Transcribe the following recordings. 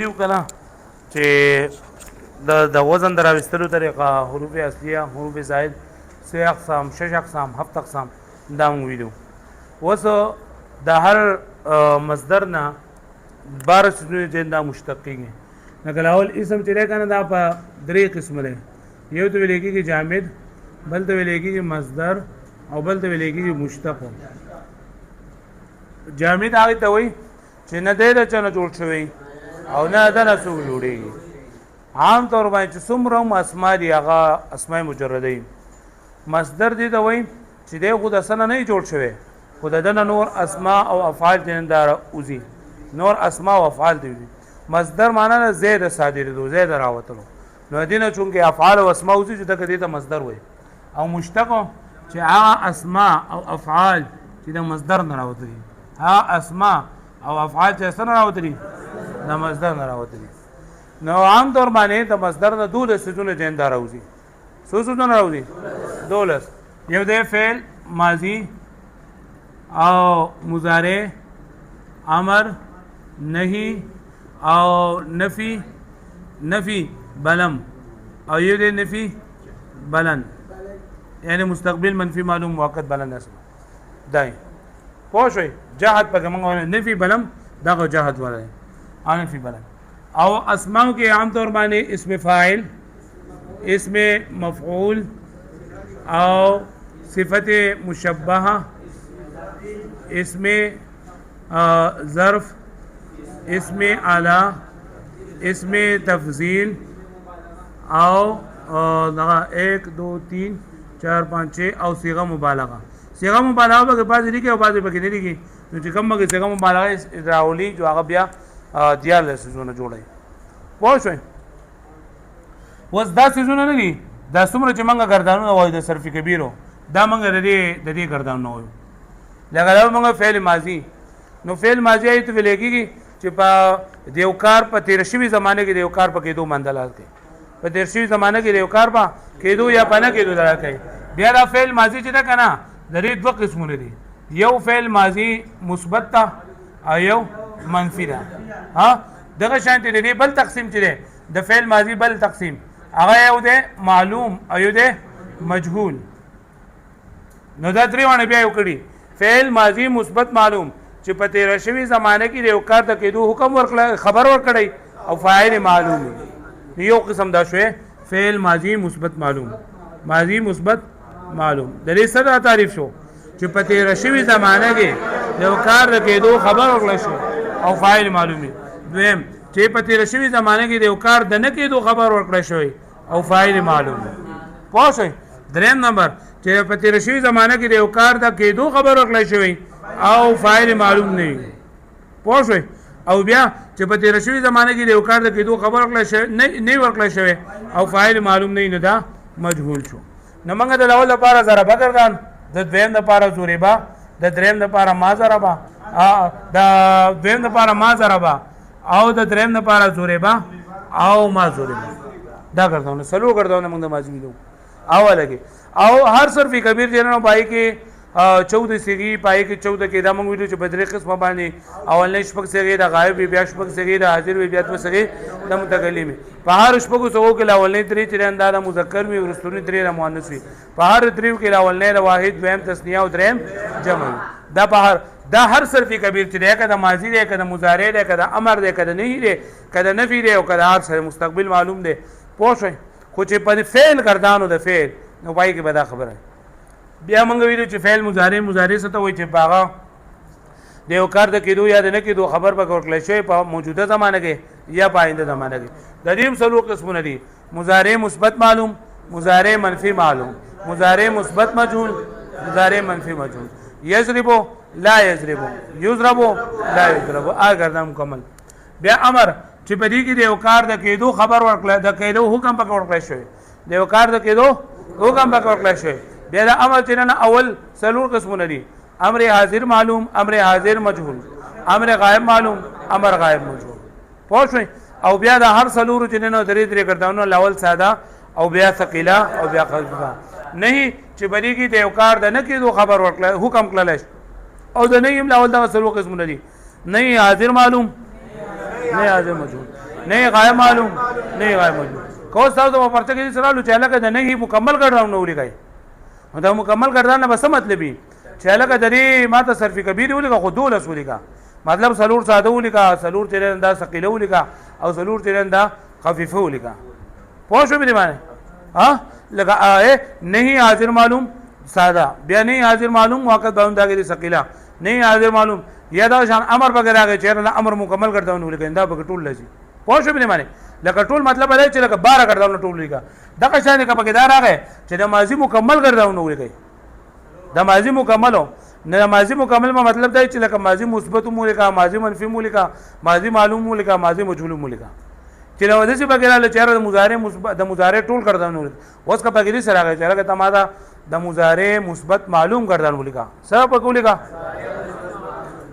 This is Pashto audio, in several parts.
کنا چې د وزن د راوستلو طریقه حروف اصلیه حروف زائد 3 اقسام 6 اقسام 7 اقسام دا مونږ ویلو اوس د هر مصدر نه 12 سيزونه چې دا مشتق کېږي لکه اول اسم چې دی کنه دا په درې قسم دی یو ته ویل کېږي جامد بل ته ویل کېږي مصدر او بل ته ویل کېږي مشتق جامد هغه ته وایي چې نه دی د چا نه جوړ شوی او نه د نسو جوړیږي عام طور باندې چې څومره هم اسما دي هغه اسماء مجرده مصدر دي ته وایي چې دی خو د سنه نه جوړ شوی خو د دنه نور اسماء او افعال جندار اوزي نور اسماء او افعال دي مصدر معنا نه زید صادر دو زید راوتلو نو دینه چونکه افعال او اسماء اوزي چې دغه ته مصدر وایي او مشتق چې هغه اسماء او افعال چې د مصدر نه راوتلي هغه اسماء او افعال چې سره راوتلي د مصدر نه راوتلي نو عام طور باندې د مصدر نه 12 سيزونه جندار اوزي څو سيزونه راوځي 12 یو د فعل ماضی او مضارع امر نهی او نفی بلم او یو د نفی بلن یعنی مستقبل منفی معلوم وقت بلن اسم دای پوښوي جهاد په کومه نفی بلم دغه جهاد ولا نفی بلن او اسماء کې عام طور باندې اسم فاعل اسم مفعول او صفت مشبهه اسم ظرف اسم اعلی اسم تفضیل او 1 2 3 4 5 6 او صيغه مبالغه به بعض لري کې او بعض به کې نه لري نو چې کومه کې صيغه مبالغه راولي جو هغه بیا دیال سيزونه جوړي پوه شئ وس دا سيزونه نه دي دا څومره چې منګه ګردانونه وای د صرف کبیرو دا منګه د دې ګردانونه وای لکه منګه فعل ماضی نو فعل ماضی ایت ویل کېږي چې په دیوکار په تیر شوی زمانه کې دیوکار په کېدو مندلات کوي په تیر شوی زمانه کې دیوکار په کېدو یا پنه کېدو دلا کوي بیا دا فعل ماضی چې دا کنه د دې دوه قسمونه دي یو فعل ماضی مثبت تا او یو منفی ده ها دغه شانتي دی بل تقسیم چي د فعل ماضی بل تقسیم هغه یو ده معلوم او یو ده مجهول نو دا درېونه بیا یو کړي فعل ماضی مثبت معلوم چې په تیر شوی زمانه کې یو کار د کېدو حکم ورکړ خبر ورکړی او فاعل معلوم یو قسم دا شوی فعل ماضی مثبت معلوم ماضی مثبت معلوم د دې سره تعریف شو چې په تیر شوی زمانه کې یو کار د کېدو خبر ورکړل شو او فاعل معلومي دویم چې په تیر شوی زمانه کې یو کار د نه کېدو خبر ورکړل شوی او فاعل معلوم پوه شئ دریم نمبر چې په تیر شوی زمانه کې یو کار د کېدو خبر ورکړل شوی او فاعل معلوم نه پوه شئ او بیا چې په تیر شوی زمانه کې یو کار د کېدو خبر ورکړل شوی نه ورکړل شوی او فاعل معلوم نه دا مجهول شو نو موږ د اول لپاره ضربه ګرځان د دویم لپاره ضربه د دریم لپاره ما ضربه د دویم لپاره ما ضربه او د دریم لپاره ضربه او ما ضربه دا ګرځاونه سلو ګرځاونه موږ د ماضی ویلو اوله کې او هر صرف کبیر جنو پای کې 14 سیږي پای کې 14 کې دا موږ ویلو چې بدري قسمه باندې اول شپږ سیږي د غایب بیا شپږ سیږي د حاضر بیا د سیږي د متکلم په هر شپږ سو کې اول نه درې چې انداز مذکر وي ورستوري درې د مؤنث وي په هر دریو کې اول نه واحد دویم تثنیه او دریم جمع دا په هر دا هر صرف کبیر چې دی کده ماضی دی کده مضارع دی کده امر دی کده نهی دی کده نفی دی او کده هر سره مستقبل معلوم دی پوه شئ خو چې په فعل ګردانو د فعل نو پای کې به دا خبره بیا موږ ویلو چې فعل مضارع څه ته وایي چې باغه د یو کار د کېدو یا د نه کېدو خبر به ورکړل شوی په موجوده زمانه کې یا په آینده زمانه کې د دې څلور قسمونه دي مضارع مثبت معلوم مضارع منفی معلوم مضارع مثبت مجهول مضارع منفی مجهول یضربو لا یضربو یضربو لا یضربو ګردان مکمل بیا امر چې په دې کې د یو کار د کېدو خبر ورکړل د کېدو حکم پکې ورکړل شوی د یو کار د کېدو حکم پکې ورکړل شوی بیا د امر چې نه اول څلور قسمونه دي امر حاضر معلوم امر حاضر مجهول امر غائب معلوم امر غائب مجهول پوه شئ او بیا د هر څلور چې نه درې ګردانونه لاول ساده او بیا ثقيله او بیا خفيفه نه چې بری کې د یو کار د نه کېدو خبر ورکړل حکم کړل او د نه یم لاول د څلور قسمونه دي نه حاضر معلوم نه حاضر مجهول نه غایب معلوم نه غایب معلوم کو تاسو په پرته کې سره لو چې لکه د نه مکمل ګرځاو نو لګای دا مکمل ګرځان نه بس مطلبي چې لکه د دې ماته صرف کبیر ولګه خو دول رسولګه مطلب سلور ساده ولګه سلور تیرن دا ثقيله ولګه او سلور تیرن دا خفيفه ولګه پوه شو به معنی ها لګه نه حاضر معلوم ساده بیا نه حاضر معلوم وقت باندې دغه ثقيله نه حاضر معلوم یا دا شان امر وغیرہ چې نه امر مکمل ګرځاو نو لګه دا به ټول لږی پوه شو به معنی لکه ټول مطلب دی چې لکه 12 ګرځاو ټول لګه دغه شان کې پکې دا راغی چې د ماضی مکمل ګرځاو نو لګي د ماضی مکملو نه ماضی مکمل ما مطلب دی چې لکه ماضی مثبت مولکا ماضی منفی مولکا ماضی معلوم مولکا ماضی مجهول مولکا چې نو د څه بغیر له چهره د مضارع مثبت د مضارع ټول ګرځاو نو اوس کا پکې سره راغی چې لکه تمادا د مضارع مثبت معلوم ګرځاو مولکا سره پکې مولکا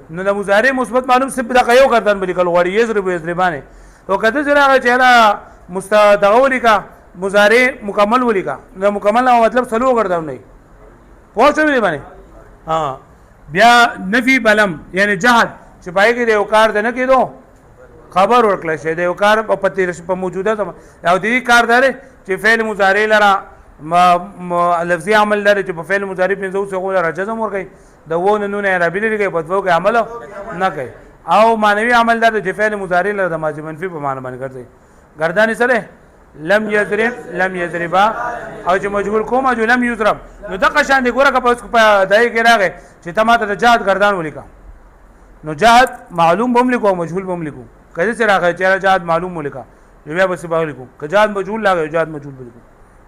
نو د مضارع مثبت معلوم څه د یو ګرځاو مولکا غوړی یزرب یزربانه او کته سره راغی چې دا مستدغولی کا مضارع مکمل ولیکا نو مکمل نو مطلب سلو ګرځاو نه پوه شو به باندې ها بیا نفی بلم یعنی جهاد چې پای کې د یو کار د نه کېدو خبر ورکړل شي د یو کار په پتی په موجوده او د دې کار دار چې فعل مضارع لرا لفظي عمل لري چې په فعل مضارع پنځو څو لرا جزم ورکړي د وونه نونه عربي لري په دغه عمل نه کوي او مانوي عمل لري چې فعل مضارع لري د ماضي منفي په معنی باندې ګرځي گردان سره لم یضرب لم یضربا او چې مجهول کوم جو لم یضرب نو دغه شان دی ګوره په دای کې راغی چې تماته د جهاد گردان ولیکا نو جهاد معلوم بم لیکو مجهول بم لیکو کله چې راغی چې جهاد معلوم ولیکا نو بیا بس باغ لیکو که جهاد مجهول لاغی جهاد مجهول لیکو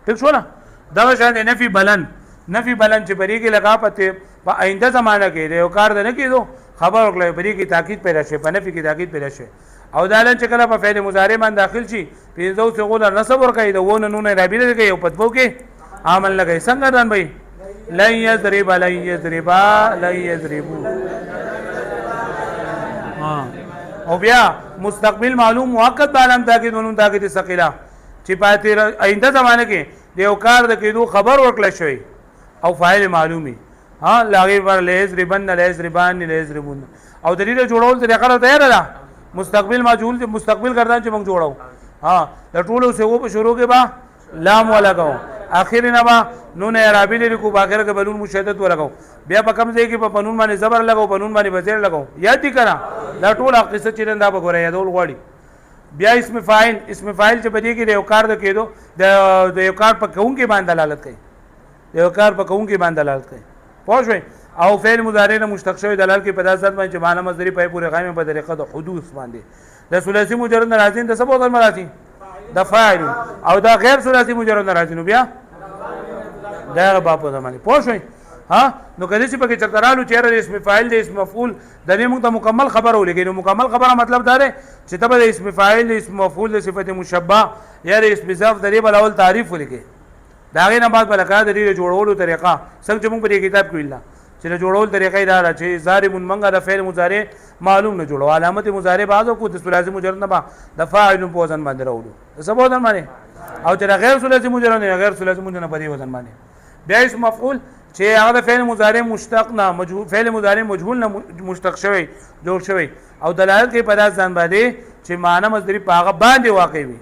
ٹھیک شو نه دغه شان دی نفی بلن چې بری کې لگا پته په آینده زمانہ کې یو کار نه کېدو خبر ورکړی بری کې تاکید پیدا شي په نفی کې تاکید پیدا شي او دالن چې کله په فعل مضارع باندې داخل شي پنځو څو غول نسب ورکړي د وونه نونه رابطه کوي او پتبو کې عمل لګي څنګه دان بھائی لن یضرب لن یضربا لن یضربو او بیا مستقبل معلوم موقت بعلم تاکید ونون تاکید ثقيله چې پاتې آینده زمانه کې د یو کار د کېدو خبر ورکړل شوی او فاعل معلومي ها لاغي پر لیز ربن لیز ربان لیز ربون او د دې جوړول طریقه تیار ده مستقبل مجهول مستقبل گردان چې موږ جوړاو ها د ټولو سه و په شروع کې با لام ولګاو اخر نه با نون عربی لري کو باخر کې بلون مشدد ولګاو بیا په کم ځای کې په قانون باندې زبر لګاو قانون باندې بزیر لګاو یاد دي کړه دا ټول قصه چې نن دا به ګورې یادول غواړي بیا اسم فاعل چې بدی کې د یو کار د کېدو د یو کار په کوم کې باندې دلالت کوي د یو کار په کوم کې باندې دلالت کوي پوه شئ او فعل مضارع نه مشتق شوی دلالت کې په داسې ځای باندې چې معنی مصدری په پورې قائم په طریقه د حدوث باندې د ثلاثي مجرد ناراضین د سبب د مراتي د فاعل او دا غیر ثلاثي مجرد ناراضین بیا دا په په زمانه پوه شئ ها نو کله چې پکې چرترالو چیرې اسم فاعل د اسم مفعول د دې موږ ته مکمل خبر ولګي نو مکمل خبره مطلب دا دی چې تبه د اسم فاعل د اسم مفعول د صفت مشبہ یا د اسم ظرف د دې بل اول تعریف ولګي دا غي نه بعد بلکې د دې جوړولو طریقه څنګه چې موږ په دې کتاب کې ویل چې د جوړول طریقې دا چې ضارب منغه د فعل مضارع معلوم نه جوړو علامت مضارع بعضو کو د ثلاثي مجرد نه با د فاعل په وزن باندې راوړو سبب وزن باندې او چې غیر ثلاثي مجرد نه غیر ثلاثي مجرد په دې وزن باندې بیا اسم مفعول چې هغه د فعل مضارع مشتق نه مجهول فعل مضارع مجهول نه مشتق شوی جوړ شوی او دلالت کوي په داس ځان باندې چې معنی مصدری په هغه باندې واقع وي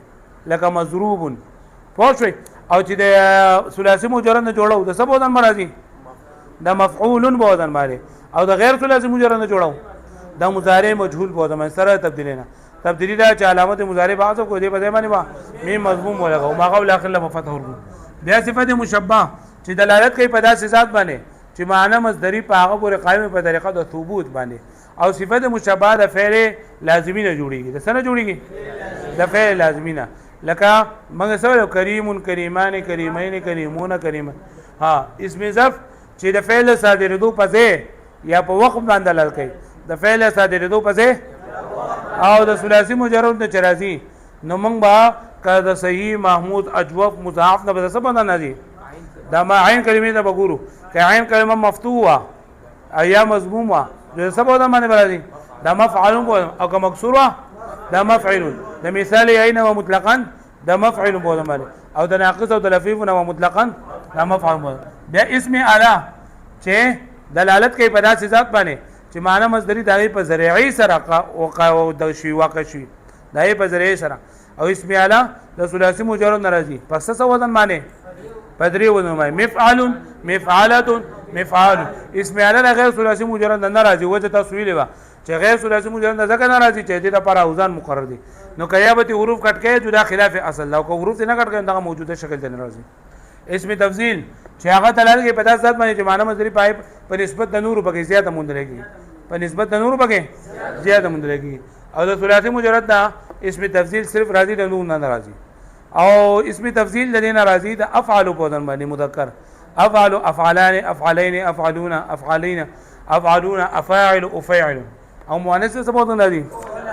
لکه مضروب پوه شئ او چې د ثلاثي مجرد نه جوړو د سبب وزن مرادي دا مفعول به وزن باندې او د غیر ثلاثي مجرد نه جوړو دا مضارع مجهول به وزن سره تبدیل نه تبدیلی دا چې علامت مضارع بعضو کو دی په ځای باندې با میم مضموم ولغو ما قبل اخر له فتح ورغو بیا صفت مشبہ چې دلالت کوي په داسې ذات باندې چې معنی مصدری په هغه پورې قائم په طریقه د ثبوت باندې او صفت مشبہ د فعل لازمی نه جوړیږي د سره جوړیږي د فعل لازمی نه لکه موږ سره کریم کریمان کریمین کریمون کریم ها اسم ظرف چې د فعل صادرېدو په ځای یا په وخت باندې دلالت کوي د فعل صادرېدو په ځای او د ثلاثي مجرد نه چرازي نو موږ با کده صحیح محمود اجوف مضاعف نه به څه باندې نازي دا ما عین کلمې ته وګورو که عین کلمه مفتوحه ایا مضمومه د څه باندې باندې راځي دا مفعول او که مکسوره دا مفعول د مثال عین و مطلقا دا مفعول باندې او د ناقص او د لفیف او مطلقا دا مفعول بیا اسم اعلی چې دلالت کوي په داسې ذات باندې چې معنی مصدری دغه په ذریعي سره او د شی واقع شي د دای په ذریعہ سره او اسم اعلی د ثلاثي مجرد ناراضي پس څه وزن باندې پدری وزن باندې مفعل مفعاله مفعال اسم اعلی غیر ثلاثي مجرد ناراضي وجه تسویل وا چې غیر ثلاثي مجرد ځکه ناراضي چې دې لپاره اوزان مقرر دي نو کیابتی حروف کټ کې جدا خلاف اصل لو کو حروف نه کټ کې دا موجوده شکل ته ناراضي اسم تفضیل چې هغه تلل کې پتا ذات باندې چې معنا مصدری پای په نسبت د نور پکې زیاته مونږ په نسبت د نور پکې زیاته مونږ او د ثلاثي مجرد دا اسم تفضیل صرف راضي د نور نه ناراضي او اسم تفضیل د نه راضي د افعال په ځن باندې مذکر افعل افعلان افعلين افعلون افعلين افعلون افاعل افاعل او مؤنث څه په ځن راضي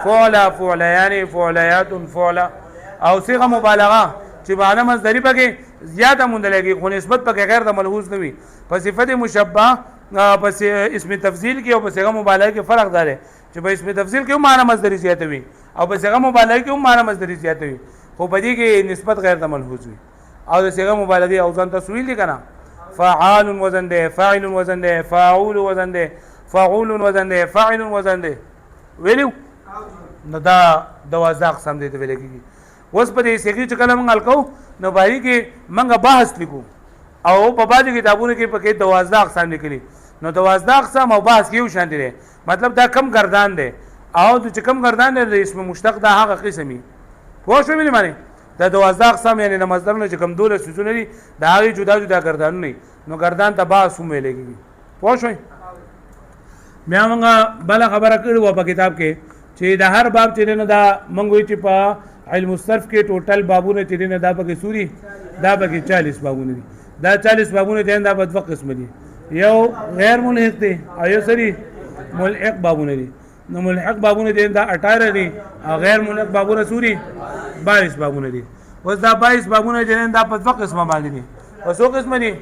فعل فعليان فعليات فعل او صيغه مبالغه چې معنا مصدری پکې زیاته مونږ لګي خو نسبت پکې غیر د ملحوظ نه وي په صفت مشبہ پس اسم تفضیل کې او په صيغه مبالغه کې فرق دی چې په اسم تفضیل کې هم معنا مصدری زیاته وي او په صيغه مبالغه کې هم معنا مصدری زیاته وي خو په دې کې نسبت غیر د ملحوظ وي او د صيغه مبالغه اوزان تسویل دي کنه فعال وزن ده فاعل وزن ده فاعول وزن ده فاعول وزن ده فاعل وزن ده ویلو نو دا 12 اقسام دي ته ویل کېږي اوس په دې صيغه چې کلم غلکو نو باندې کې منګه بحث لیکو او په باندې کتابونو کې پکې 12 اقسام لیکلي نو 12 اقسام او بحث کې یو شان دي مطلب دا کم گردان دی او د کم گردان دی اسم مشتق دا هغه قسمي پوه شو مې معنی دا 12 اقسام یعنی د مصدر نه چې کم دوله سوزونه دي دا هغه جدا جدا گردان نه نو گردان ته بحث هم لګي پوه شو بیا موږ بل خبره کړو په کتاب کې چې د هر باب چې نه دا منګوي چې په علم الصرف کې ټوټل بابونه چې نه دا پکې سوري دا پکې 40 بابونه دي دا 40 بابونه دي دا په دوه قسم دي یو غیر ملحق دي او یو سری ملحق بابونه دي نو ملحق بابونه دي دا 18 دي او غیر ملحق بابونه سوري 22 بابونه دي اوس دا 22 بابونه دي دا په دوه قسمه باندې دي او څو قسمه دي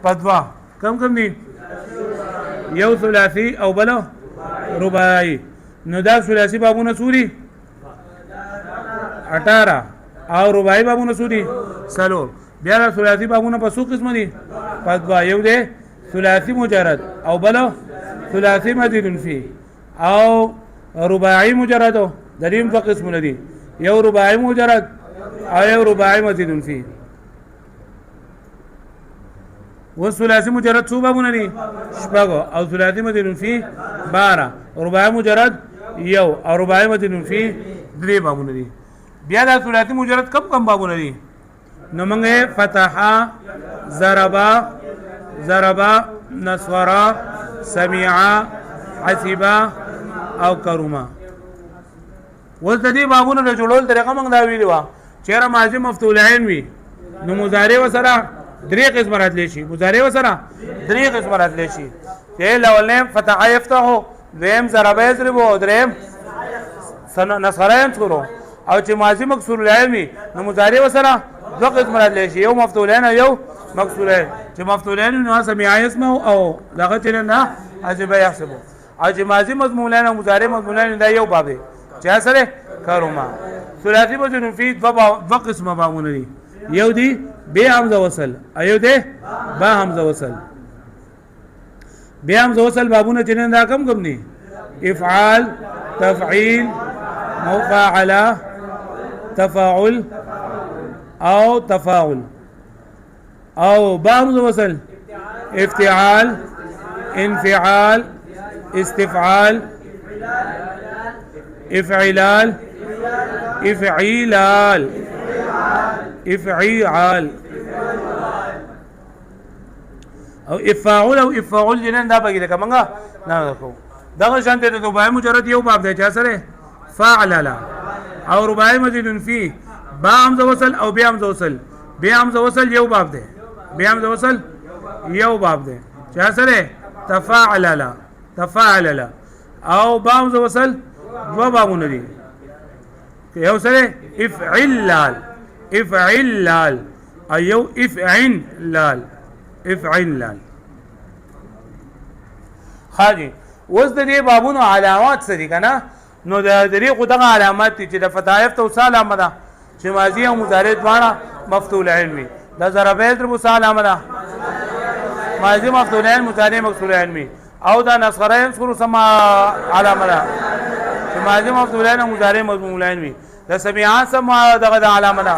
په دوه کم دي یو ثلاثي او بل رباعي نو دا ثلاثي بابونه سوري 18 او رباعي بابونه سوري سلو بیا دا ثلاثي بابونه په څو قسمه دي په دوه یو دي ثلاثي مجرد او بل ثلاثي مزيد فيه او رباعي مجرد دریم دو قسمونه دي یو رباعي مجرد او یو رباعي مزيد فيه والثلاثي مجرد څو بابونه دي شپږ او ثلاثي مزيد فيه 12 رباعي مجرد یو او رباعي مزيد فيه 3 بابونه دي بیا دا ثلاثي مجرد کم بابونه دي نو موږ فتحا ضربا نصورا سميعا حسبا او کروما اوس د دې بابونو د جوړول طریقه موږ دا ویلو چیرې ماضي مفتوح عین وي نو مضارع وسره درې قسم راتلی شي مضارع وسره درې قسم راتلی شي چې لولم فتح يفتح دویم ضرب يضرب او دریم نصر ينصر او چې ماضي مکسور العين وي نو مضارع وسره دوه قسم راتلی شي یو مفتوح عین او یو مکسور عین چې مفتوح عین نو سمع اسمه او دغه چې نه حسب يحسبه او چې ماضي مضمون او مضارع مضمون دا یو باب دی چې سره کاروما ثلاثي مضمون فی دوه قسمه بابونه دي یو دی به حمزه وصل ایو دی با حمزه وصل به حمزه وصل بابونه چې نه دا کم دي افعال تفعيل مفاعله تفاعل او تفاعل او با حمزه وصل افتعال انفعال استفعال افعلال افعيلال افعيعال او افاعل او افاعل جنن دا بګی لکه منګه نه کو دغه شان ته د رباعي مجرد یو باب دی چې سره فاعل او رباعي مزيد فيه با حمزه وصل او بیا حمزه وصل بیا حمزه وصل یو باب دی بیا حمزه وصل یو باب دی چې سره تفاعل او با حمزه وصل دو بابونه دي یو سره افعلال ایو افعلال خاجي اوس د دې بابونو علامات سری کنه نو د دې قدغه علامات چې د فتایف توصال امده چې ماضی او مضارع دواړه مفتوح عین وي د ضرب یضرب توصال امده ماضی مفتوح عین مضارع مکسور عین وي او دا نصغره ينصر سما علامه ده ماضي مفتوح عین او مضارع مضموم عین وي د سمعا سم دغه د علامه ده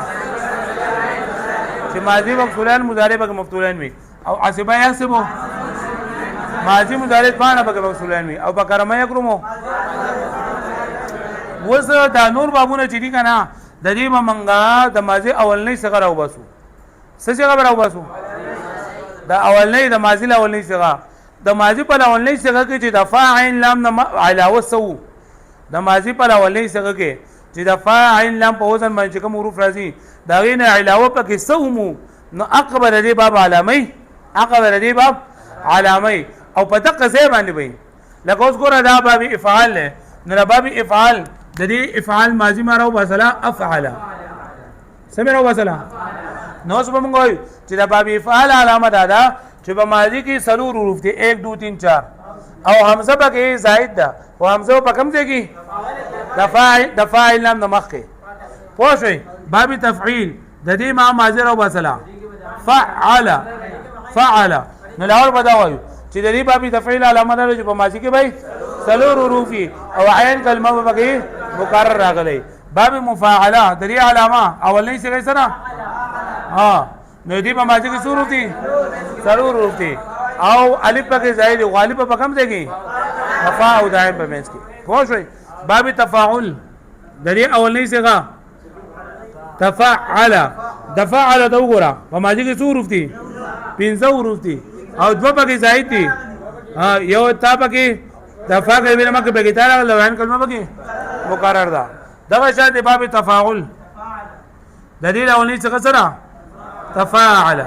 چې ماضي مفعولان مضارع به مفعولان وي او حسب يحسب ماضي مضارع باندې به مفعولان وي او بکرم یکرمو وس دا نور بابونه چې دي کنه د دې منګه د ماضي اولنۍ څخه راو باسو څه څنګه راو باسو د اولنۍ د ماضي اولنۍ څخه د ماضي په اولنۍ څخه کې چې د فاعل لام علاوه سو د ماضي په اولنۍ څخه کې چې د فاعل لام په وزن باندې کوم حروف راځي دا غینه علاوه پکې سومو نو اقبل دې باب علامه اقبل دې باب علامه او په دقه ځای باندې وي لکه اوس ګوره دا باب افعال نه نو باب افعال د دې افعال ماضي ما راو بسلا افعل سمره وسلا نو څه موږ وایو چې دا باب افعال علامه ده چې په ماضي کې سلور حروف دي 1 2 3 4 او حمزه پکې زائد ده او حمزه په کوم ځای کې د فاعل نام د مخ کې پوه شئ باب تفعیل د دې ما ماضي راو بسلا فعل نو لاول بداوي چې د دې باب تفعیل علامه ده چې په ماضي کې به سلور حروف او عین کلمه پکې مکرر راغلی باب مفاعله د دې علامه اولنۍ څه سره نو دې په ماضي کې سلور دي سلور حروف دي او الف پکې زائد غالب په کوم ځای کې وفا او دائم په منځ کې پوه شئ باب تفاعل د دې اولنۍ څخه تفاعل دفاعل دا وګوره په ماضي کې څو حروف دي 15 حروف دي او دوه پکې زائد دي یو تا پکې دفاع کوي بل مکه پکې تا راغله وین کلمه پکې مقرر ده دا شاته باب تفاعل د دې اولنۍ څخه سره تفاعل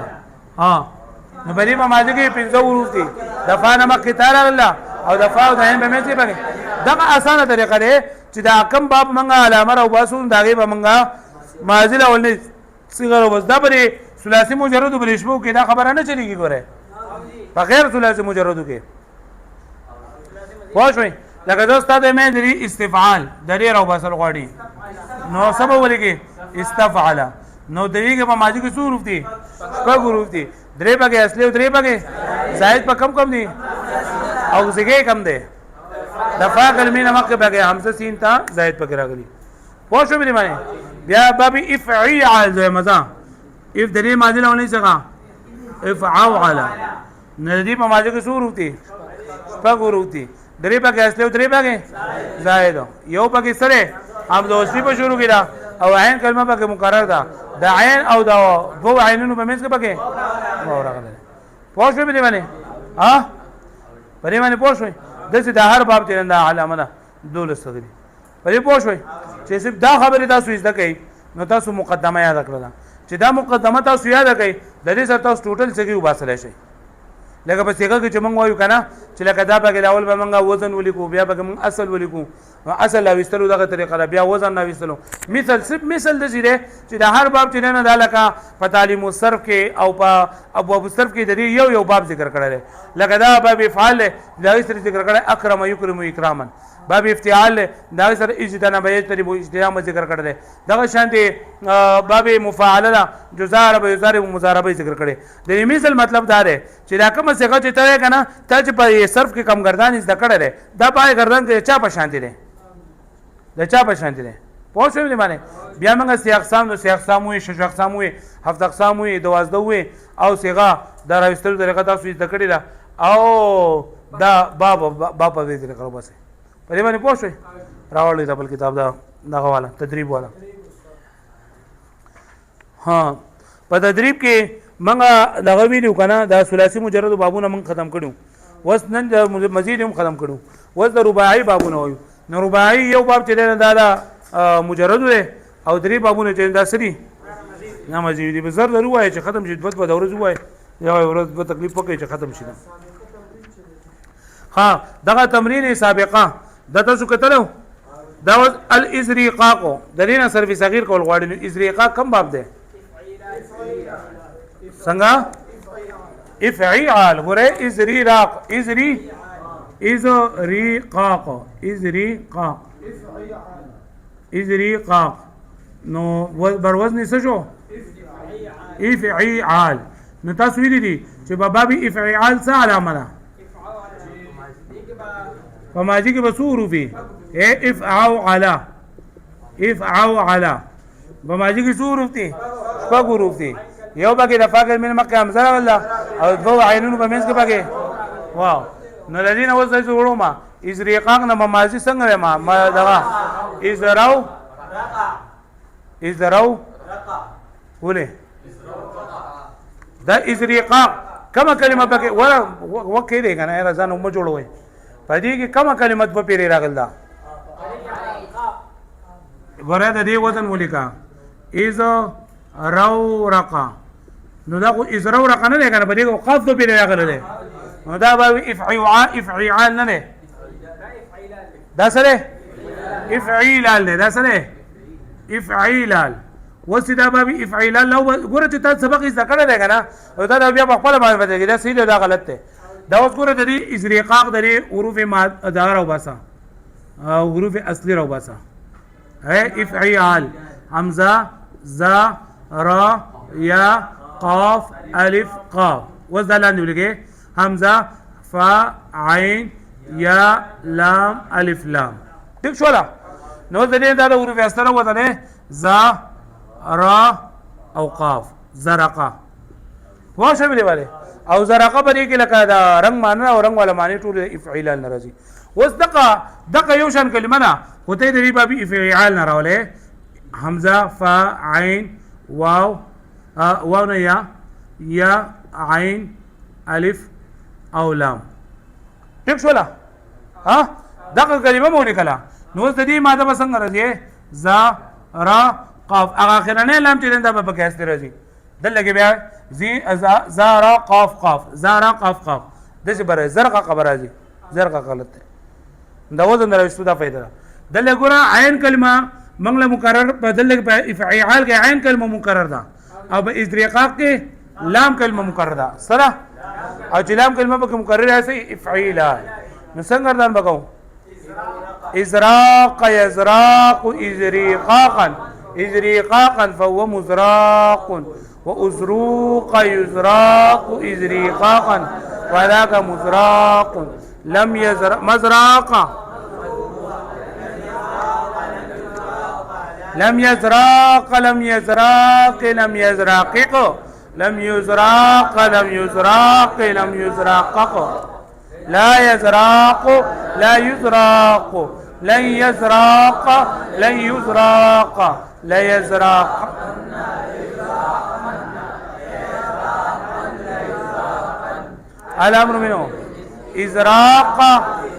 نو په دې په ماضي کې 15 حروف دي دفاع نه مکه تا راغله او دفاع او دائم په منځ کې پکې دا اسانه طریقه ده چې دا کم باب منګه علامه راو باسو داغه به منګه ماضي اولنۍ صيغه بس دا پرې ثلاثي مجرد برشبو کې دا خبره نه چلیږي ګوره په غیر ثلاثي مجردو کې پوښوي لکه دا استاد مې دري استفعال درې راو باسل غواړي نو سبب ولګي استفعل نو درې کې په ماضي کې څو حروف دي شپږ حروف دي درې پکې اصلي او درې پکې زائد په کم دي او زګي کم دي دفاع کلمې نه مکه پکې حمزه سین تا زائد پکې راغلي پوښوي به معنی بیا باب افعال زي مزه اف درې ماضي لونه څنګه افعال ندی په ماضي کې څو حروف دي شپږ حروف دي درې پکې اصلي او درې پکې زائد یو پکې سره هم د اوسې په شروع کړه او عین کلمه پکې مقرر ده د عین او د دوه عینونو په منځ کې پکې راغله پوښوي به معنی پرې معنی پوښوي دغه د هر باب ته نه علامه ده دولس صدري پرې پوښوي چې صرف دا خبره تاسو زده کوي نو تاسو مقدمه یاد کړئ چې دا مقدمه تاسو یاد کړئ د دې سره تاسو ټوټل څه کې وباسل شي لکه په څنګه چې موږ وایو کنه چې لکه دا په اول به موږ وزن ولیکو بیا به موږ اصل ولیکو اصل لا وستلو دغه طریقه بیا وزن نه وستلو مثال د زیره چې د هر باب چې نه دا لکه په تعلیم الصرف کې او په ابواب الصرف کې د یو باب ذکر کړل لکه دا باب افعال دا سره ذکر کړل اکرم یکرم اکراما باب افتعال دا سره اجتناب یجتنب اجتناب ذکر کړل دغه شانتي باب مفاعله جزار به یزار مضاربه ذکر کړل د مثال مطلب دا دی چې دا کوم څه چې ته کنه ته چې په صرف کې کم گردان زده کړل دا پای گردان کې چا په شانتي دی د چا په شانتي دی پوه شئ معنی بیا موږ سی اقسام وي شش اقسام وي هفت اقسام وي 12 وي او صيغه دا راوستلو طریقه تاسو زده کړی دا او دا باب په دې طریقه بس په دې باندې پوه شئ راوړل دا بل کتاب دا دغه والا تدریب والا په تدریب کې موږ دغه ویډیو کنه دا ثلاثي مجرد بابونه موږ ختم کړو وس نن مزید هم ختم کړو وس د رباعي بابونه وایو نو رباعي یو باب چې دا مجرد دی او درې بابونه چې دا سری نه مزید دي بزر ضروري وای چې ختم شي په دوره زوای یو ورځ په تکلیف وکړي چې ختم شي دغه تمرین سابقه د تاسو کتلو دا الازریقاق د دې نه صرف صغیر کول غواړي ازریقاق کم باب دی څنګه افعال غره ازریقاق ازریقاق نو بر وزن څه شو افعال نو تاسو ویلي دي چې په باب افعال څه علامه ده په ماضي کې به څو حروف وي افعال افعو علا بماجی کی څو حروف دي شپږ حروف دي یو پکې د فاعل من مکه حمزه راغله او دوه عینونو په منځ کې پکې واو نو الذين وزن جوړو ما ازریقاق نه ماضی څنګه ما دغه ازرو ولې دا ازریقاق کما کلمه پکې وکړي دی کنه راځنه مو جوړوي پدې کې کما کلمات په پیری راغل دا ګوره د دې وزن ولیکا از رو رقا نو دا خو از رو رقا نه دی کنه پدې کې قاف په پیری راغل دی نو دا به افعال نه دی دا سره افعیلال دی دا سره افعیلال وسیدا بابي افعیلال لو ګوره چې تاسو سبق یې ذکر دی کنه او دا بیا په خپل باندې بدلږي دا صحیح دا غلط دی دا اوس ګوره د دې ازریقاق د حروف مادار او باسا او حروف اصلي راو باسا ہے افعال حمزه ذا را یا قاف الف قاف وزدلان ولګي حمزه فا عين یا لام الف لام ٹھیک شو لا نو د دې د حروف اصلي وته ذا را او قاف زرقه واو شامل والے او زرقه په دې کې لکه دا رنگ معنی او رنگ والا معنی ټول افعال ناراضي وس دقه یو شان کلمه نه هته دې بابي افعال نه راولې حمزه فا عين واو واو نه یا عين الف او لام ټیک شو لا ها دقه کلمه مو لیکلا نو د دې ماده بسنګ راځي ذا را قاف اخرنه لام چې دا په کې است راځي دلته بیا زارا قاف قاف زارا قاف قاف دغه بره زرقه خبر راځي زرقه غلط ده دا وزن راوستو دا فائدہ دلته ګوره عین کلمه منګله مکرر بدل په افعال کې عین کلمه مکرر ده او په ازریقاق کې لام کلمه مکرر ده سره او چې لام کلمه په مکرر راځي افعال نو څنګه دان بګو ازراق يزراق ازريقاقا ازريقاقا فهو مزراق وازروق يزراق ازريقاقا وذاك مزراق لم يزرق مزراقا لم يزراق لم يزراق لم يزراقق لم يزراق لم يزراق لم يزراقق لا يزراق لا يزراق لن يزراق لن يزراق لا يزراق الامر منه ازراق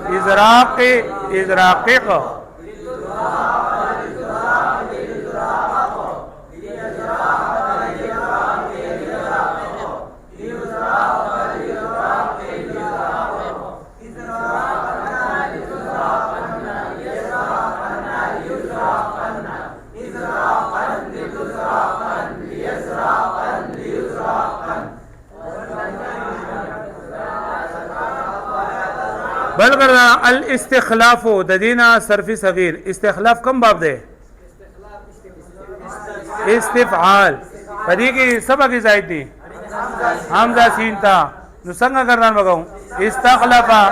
ازراق ازراقق بل کرنا الاستخلاف د دینا صرفی صغیر استخلاف کم باب ده استفعال پدې کې سبق زائد دي حمزه سین تا نو څنګه کرنا وګاو استخلافا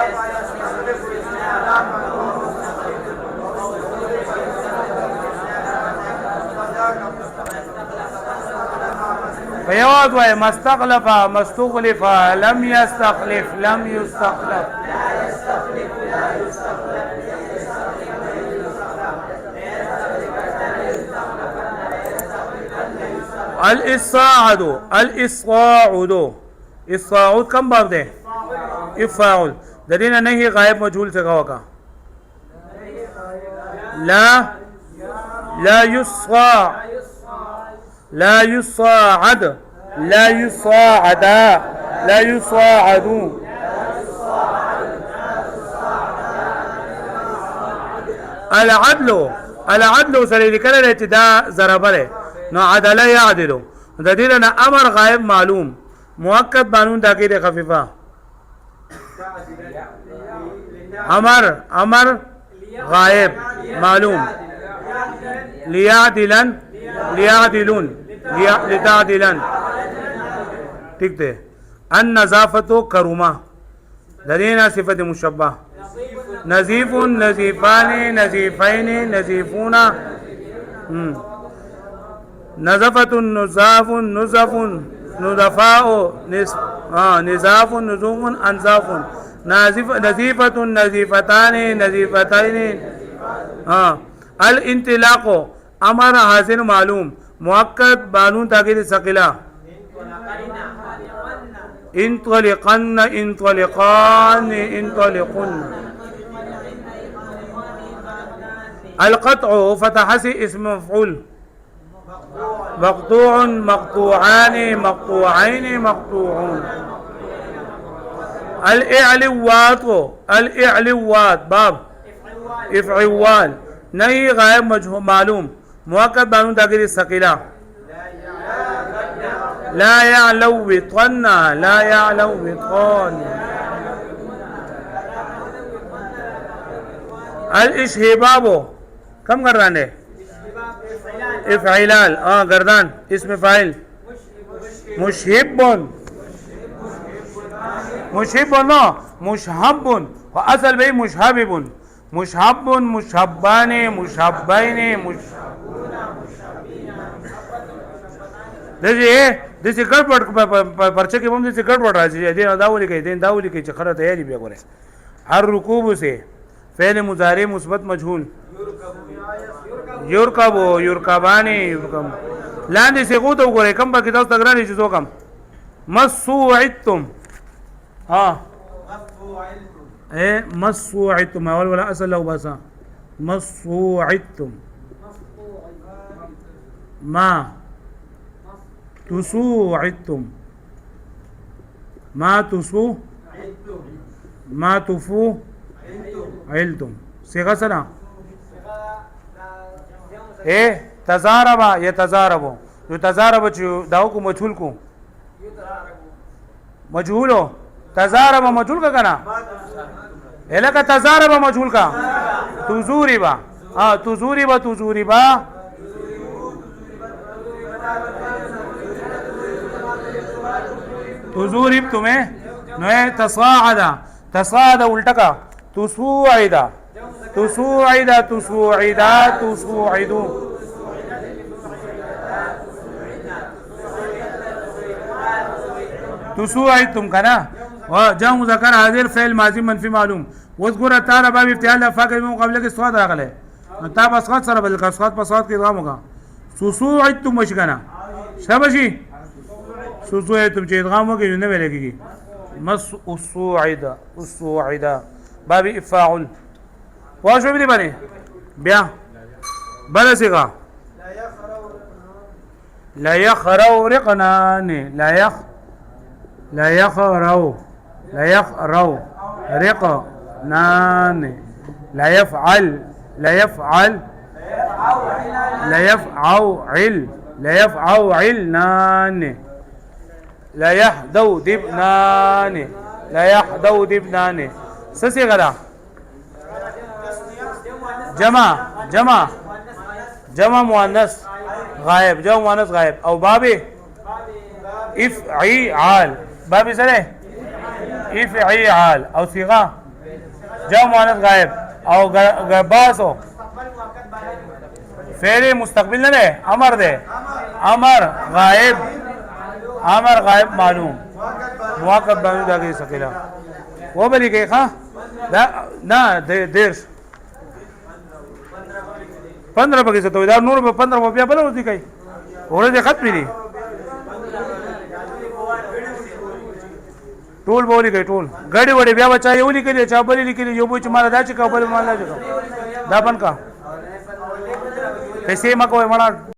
فيواد وای مستخلفا مستخلفا لم يستخلف لم يستخلف الإصاعد الإصاعد الصاعد كم باب ده افعال دلینا نہیں غائب مجهول سے کہا کا لا يصاع لا يصاعد لا يصاعد لا يصاعد العدل العدل سره ذکر الابتداء ضرب له نو عدل يعدل د دې نه امر غائب معلوم مؤکد قانون تاکید خفیفه امر غائب معلوم ليعدلن ليعدلون لتعدلن ٹھیک ہے النظافه کروما دلینا صفت مشبہ نظیف نظیفان نظیفین نظیفون नज़फ़तुन नुज़ाफ़ुन नुज़फ़ुन नुज़फ़ाउ निज़ाफ़ुन नुज़ूफ़ुन अंज़ाफ़ुन नज़ीफ़तुन नज़ीफ़तानि नज़ीफ़तैनि अल इंतिलाक़ु अमर हासिल मालूम मुअक्कद बानून ताकीद सक़ीला इंतलिक़न्न इंतलिक़ान इंतलिक़ुन अल क़त्अु फ़तह से इस्म मफ़ऊल मक़तूअन मक़तूआन मक़तूअैन मक़तूऊन अल इअलिवात बाब इफ़इवाल नहीं गायब मजहूल मालूम मुअक्कद बानून ताकीद सक़ीला ला यअलवितन्न ला यअलवितन अल इश्हिबाबो कम गर्दान है इफ़इलाल गर्दान इसमें फ़ाइल मुशहिबुन मुशहिबुन नो मुशहबुन व असल भाई मुशहबिबुन मुशहबुन मुशहबाने मुशहबैने जैसे गड़बड़ पर्चे के बम जैसे गड़बड़ राजी दावली कही खरा तैयारी भी करे हर रुकूब से फ़ेल मुज़ारे मुस्बत मजहूल युरकबो युरकबानी युरकब लांदे से को तो करे कम बाकी दस तगरानी चीज़ों कम मस्सुइतुम मस्सुइतुम अवल वाला असल लव बसा मस्सुइतुम मा तुसुइतुम मा तुफू इल्तुम सिगा सना तजारबा ये तजारबो जो तजारब दाऊ को मजहूल को मजहूल हो तजारबा मजहूल का कना एला का तजारबा मजहूल का तुजूरिबा तुजूरिबा तुजूरिबा तुजूरिब तुम्हें नए तसाअदा तसाअदा उल्टा का तुसूइदा तुसूइदा तुसूइदा तुसूइदू तुसूइदुम का ना जब मुज़क्कर हाजिर फ़ेल माजी मनफी मालूम वज़कुर ताला बाब इफ्तियाल अफ़ाक़ में मुक़ाबले के स्वाद रखले ताब अस्क़ात सर बल का स्वाद पसवाद के इदगाम होगा सुसूइदुम मशकाना शाबाशी सुसूइदुम चे इदगाम होगी ने मिलेगी मस उसूइदा उसूइदा बाबी इफ़ाउल वाश भी बने ब्या बला सिगा ला यखरौ रिqनाने ला यखरौ रिqनाने ला यफ़अल नाने ला यहदौ दिबनाने ससे गला जमा मुअन्नस गायब जमा मुअन्नस गायब और बाबे इफ़ईआल बाबे सरे इफ़ईआल और सिगा जमा मुअन्नस गायब और गबासो फेरे मुस्तकबिल ने अमर दे अमर गायब मालूम मुअक्कद बानू दागे सकेला वो बली के खा ना देर 15 बगे से तो इधर नूर 15 रुपया बला होती कहीं और ये खत मिली टोल बोली गई टोल गाड़ी वड़ी ब्याह बच्चा ये उली के लिए चाह बली के लिए जो बोच मारा जा चुका बली मारा जा चुका दापन का कैसे मको है मारा